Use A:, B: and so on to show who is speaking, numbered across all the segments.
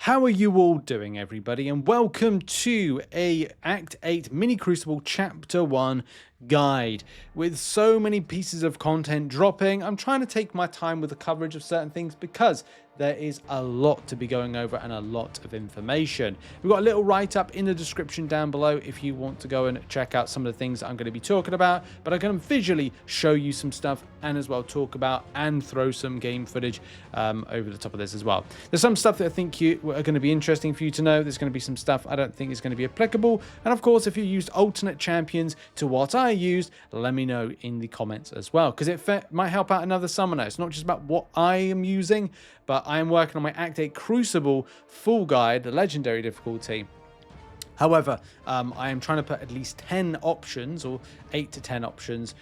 A: How are you all doing, everybody? And welcome to a Act 8 Mini Crucible Chapter 1 guide. With so many pieces of content dropping, I'm trying to take my time with the coverage of certain things because there is a lot to be going over and a lot of information. We've got a little write-up in the description down below if you want to go and check out some of the things that I'm going to be talking about, but I'm going to visually show you some stuff and as well talk about and throw some game footage over the top of this as well. There's some stuff that I think are going to be interesting for you to know. There's going to be some stuff I don't think is going to be applicable, and of course if you used alternate champions to what I used, let me know in the comments as well, because it might help out another summoner. It's not just about what I am using, but I am working on my Act 8 Crucible full guide, the legendary difficulty. However, I am trying to put at least 10 options, or 8 to 10 options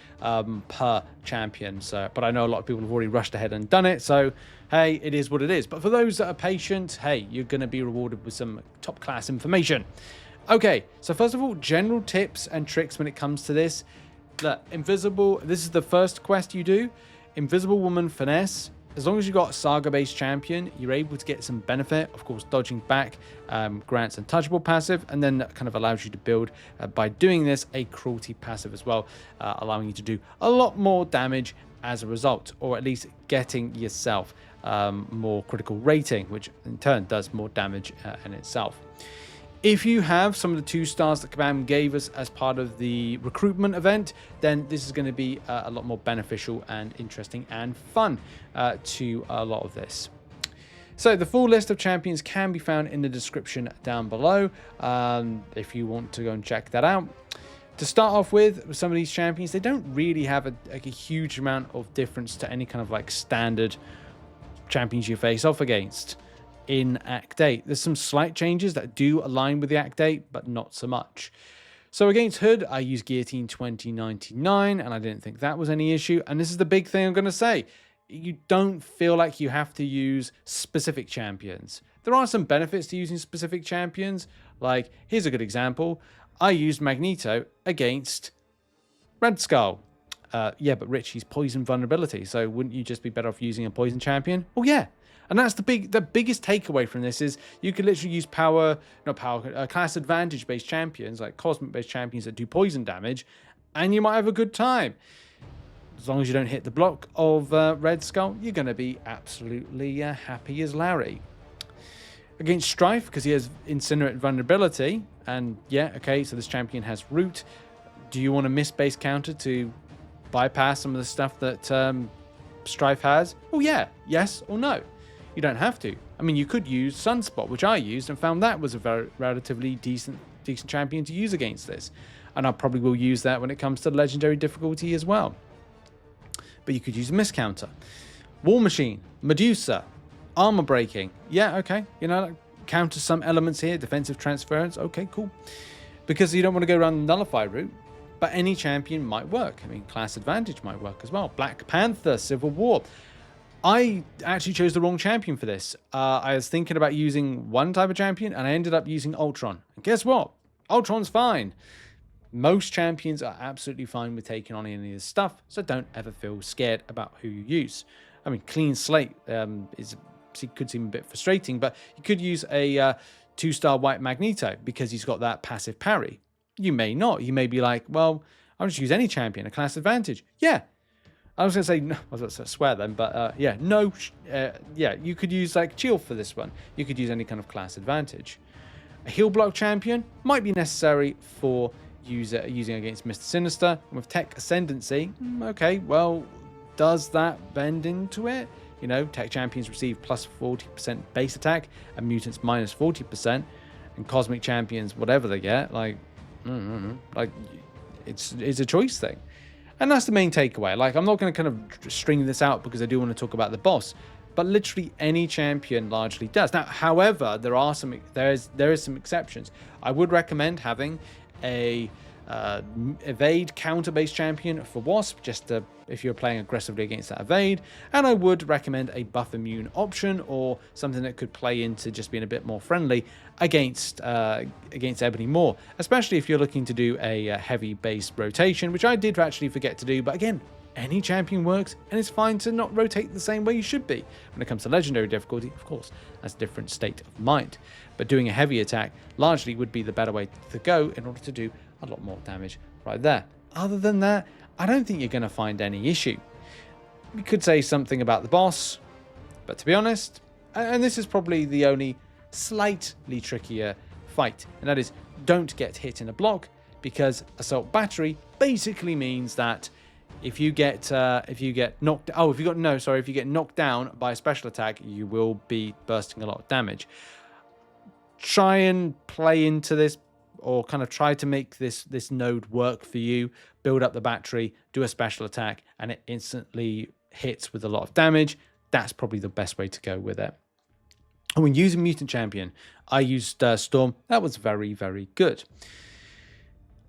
A: per champion. So, but I know a lot of people have already rushed ahead and done it. So, hey, it is what it is. But for those that are patient, hey, you're going to be rewarded with some top class information. Okay, so first of all, general tips and tricks when it comes to this. Look, Invisible, this is the first quest you do. Invisible Woman Finesse. As long as you've got a Saga-based champion, you're able to get some benefit. Of course, dodging back grants untouchable passive, and then that kind of allows you to build, by doing this, a cruelty passive as well, allowing you to do a lot more damage as a result, or at least getting yourself more critical rating, which in turn does more damage in itself. If you have some of the 2 stars that Kabam gave us as part of the recruitment event, then this is going to be a lot more beneficial and interesting and fun to a lot of this. So the full list of champions can be found in the description down below if you want to go and check that out. To start off with some of these champions, they don't really have a huge amount of difference to any kind of like standard champions you face off against in Act 8. There's some slight changes that do align with the Act 8, but not so much. So against Hood, I used Guillotine 2099, and I didn't think that was any issue. And this is the big thing I'm going to say. You don't feel like you have to use specific champions. There are some benefits to using specific champions. Like, here's a good example. I used Magneto against Red Skull. Yeah, but Rich, he's poison vulnerability, so wouldn't you just be better off using a poison champion? Well, yeah. And that's the biggest takeaway from this is you could literally use class advantage based champions, like cosmic based champions that do poison damage, and you might have a good time. As long as you don't hit the block of Red Skull, you're going to be absolutely happy as Larry. Against Strife, because he has Incinerate vulnerability, and yeah, okay, so this champion has Root. Do you want a miss base counter to bypass some of the stuff that Strife has? Well, yeah, yes or no. You don't have to. I mean, you could use Sunspot, which I used and found that was a very relatively decent champion to use against this. And I probably will use that when it comes to legendary difficulty as well. But you could use a miscounter. War Machine, Medusa, armor breaking. Yeah, okay. You know, counter some elements here. Defensive transference. Okay, cool. Because you don't want to go around the nullify route. But any champion might work. I mean, class advantage might work as well. Black Panther, Civil War. I actually chose the wrong champion for this. I was thinking about using one type of champion, and I ended up using Ultron. And guess what? Ultron's fine. Most champions are absolutely fine with taking on any of this stuff, so don't ever feel scared about who you use. I mean, clean slate could seem a bit frustrating, but you could use a 2-star white Magneto because he's got that passive parry. You may not. You may be like, well, I'll just use any champion, a class advantage. Yeah. I was going to say, no, I was going to swear then, but yeah, no, yeah, you could use like Chill for this one. You could use any kind of class advantage. A heal block champion might be necessary for using against Mr. Sinister. And with Tech Ascendancy, okay, well, does that bend into it? You know, Tech champions receive plus 40% base attack and mutants minus 40%, and cosmic champions, whatever they get, like, like it's a choice thing. And that's the main takeaway. Like, I'm not going to kind of string this out because I do want to talk about the boss, but literally any champion largely does. Now, however, there is some exceptions. I would recommend having a evade counter-based champion for Wasp, just if you're playing aggressively against that evade. And I would recommend a buff immune option or something that could play into just being a bit more friendly against Ebony more, especially if you're looking to do a heavy base rotation, which I did actually forget to do. But again, any champion works, and it's fine to not rotate the same way you should be. When it comes to legendary difficulty, of course, that's a different state of mind. But doing a heavy attack largely would be the better way to go in order to do a lot more damage right there. Other than that, I don't think you're going to find any issue. We could say something about the boss, but to be honest, and this is probably the only slightly trickier fight, and that is don't get hit in a block, because assault battery basically means that if you get knocked down by a special attack, you will be bursting a lot of damage. Try and play into this, or kind of try to make this node work for you. Build up the battery, do a special attack, and it instantly hits with a lot of damage. That's probably the best way to go with it. And when using Mutant Champion, I used Storm. That was very, very good.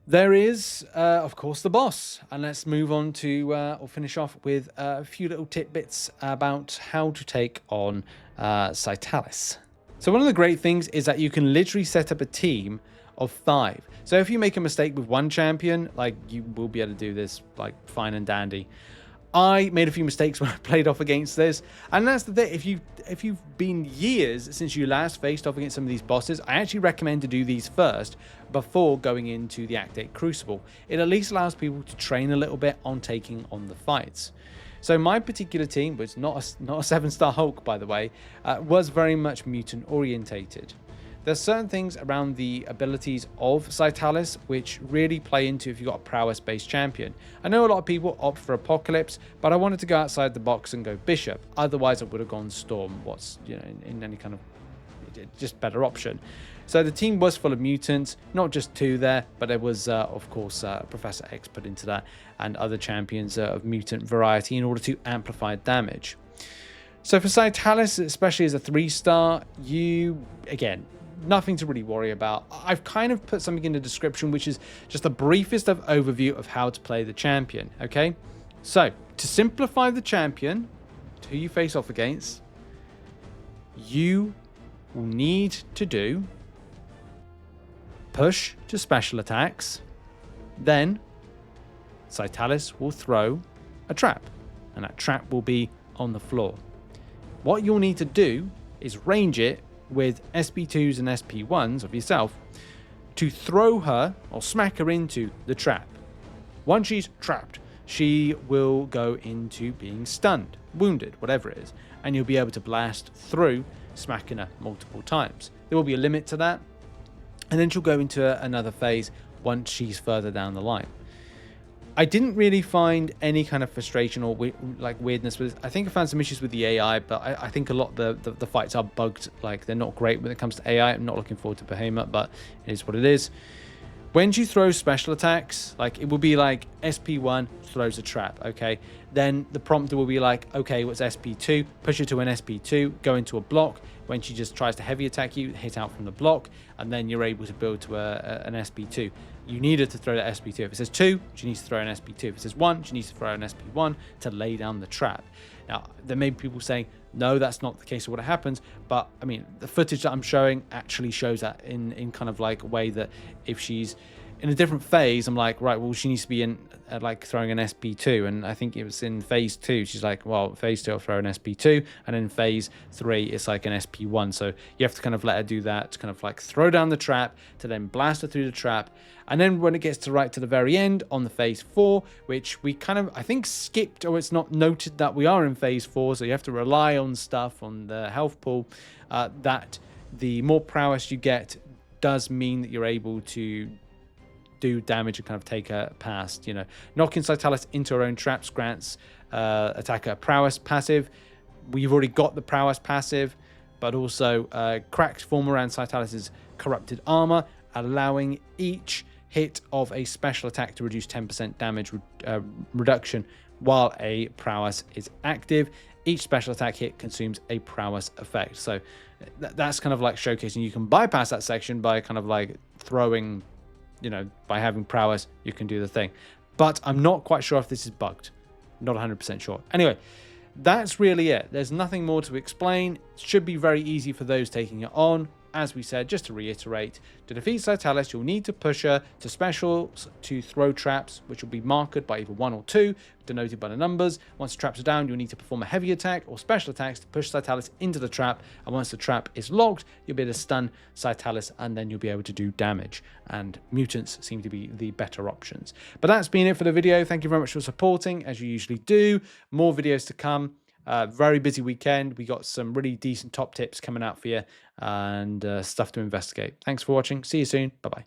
A: There is, of course, the boss. And let's move on to, or finish off with a few little tidbits about how to take on Scytalis. So one of the great things is that you can literally set up a team of 5. So if you make a mistake with one champion, like, you will be able to do this like fine and dandy. I made a few mistakes when I played off against this, and that's the thing. If you've been years since you last faced off against some of these bosses, I actually recommend to do these first before going into the Act 8 Crucible. It at least allows people to train a little bit on taking on the fights. So my particular team was not a 7-star Hulk, by the way, was very much mutant orientated. There's certain things around the abilities of Scytalis which really play into if you've got a prowess-based champion. I know a lot of people opt for Apocalypse, but I wanted to go outside the box and go Bishop. Otherwise, I would have gone Storm. What's, in any kind of just better option. So the team was full of mutants, not just 2 there, but there was, of course, Professor X put into that, and other champions of mutant variety in order to amplify damage. So for Scytalis, especially as a 3-star, again, nothing to really worry about. I've kind of put something in the description which is just the briefest of overview of how to play the champion, okay? So, to simplify the champion, who you face off against, you will need to do push to special attacks, then Scytalis will throw a trap, and that trap will be on the floor. What you'll need to do is range it with SP2s and SP1s of yourself to throw her or smack her into the trap. Once she's trapped, she will go into being stunned, wounded, whatever it is, and you'll be able to blast through, smacking her multiple times. There will be a limit to that, and then she'll go into another phase once she's further down the line. I didn't really find any kind of frustration or weirdness with it. I think I found some issues with the AI, but I think a lot of the fights are bugged. Like, they're not great when it comes to AI. I'm not looking forward to Behemoth, but it is what it is. When you throw special attacks, like, it will be like SP1 throws a trap, okay? Then the prompter will be like, okay, what's SP2? Push her to an SP2, go into a block. When she just tries to heavy attack you, hit out from the block, and then you're able to build to an SP2. You need her to throw that SP2. If it says 2, she needs to throw an SP2. If it says 1, she needs to throw an SP1 to lay down the trap. Now, there may be people saying, no, that's not the case of what happens, but I mean, the footage that I'm showing actually shows that in kind of like a way that if she's in a different phase, I'm like, right, well, she needs to be in like throwing an SP2, and I think it was in phase 2, she's like, well, phase 2 I'll throw an SP2, and in phase 3 it's like an SP1. So you have to kind of let her do that, to kind of like throw down the trap, to then blast her through the trap. And then when it gets to the very end on the phase 4, which we kind of, I think, skipped, or it's not noted that we are in phase 4, so you have to rely on stuff on the health pool, that the more prowess you get does mean that you're able to do damage and kind of take her past. Knocking Scytalis into her own traps grants attacker prowess passive. We've already got the prowess passive, but also cracks form around Scytalis's corrupted armor, allowing each hit of a special attack to reduce 10% damage reduction while a prowess is active. Each special attack hit consumes a prowess effect. So that's kind of like showcasing you can bypass that section by kind of like throwing, by having prowess, you can do the thing. But I'm not quite sure if this is bugged. Not 100% sure. Anyway, that's really it. There's nothing more to explain. It should be very easy for those taking it on. as we said, just to reiterate, to defeat Scytalis, you'll need to push her to specials to throw traps, which will be marked by either 1 or 2, denoted by the numbers. Once the traps are down, you'll need to perform a heavy attack or special attacks to push Scytalis into the trap. And once the trap is locked, you'll be able to stun Scytalis, and then you'll be able to do damage. And mutants seem to be the better options. But that's been it for the video. Thank you very much for supporting, as you usually do. More videos to come. Very busy weekend. We got some really decent top tips coming out for you and stuff to investigate. Thanks for watching. See you soon. Bye-bye.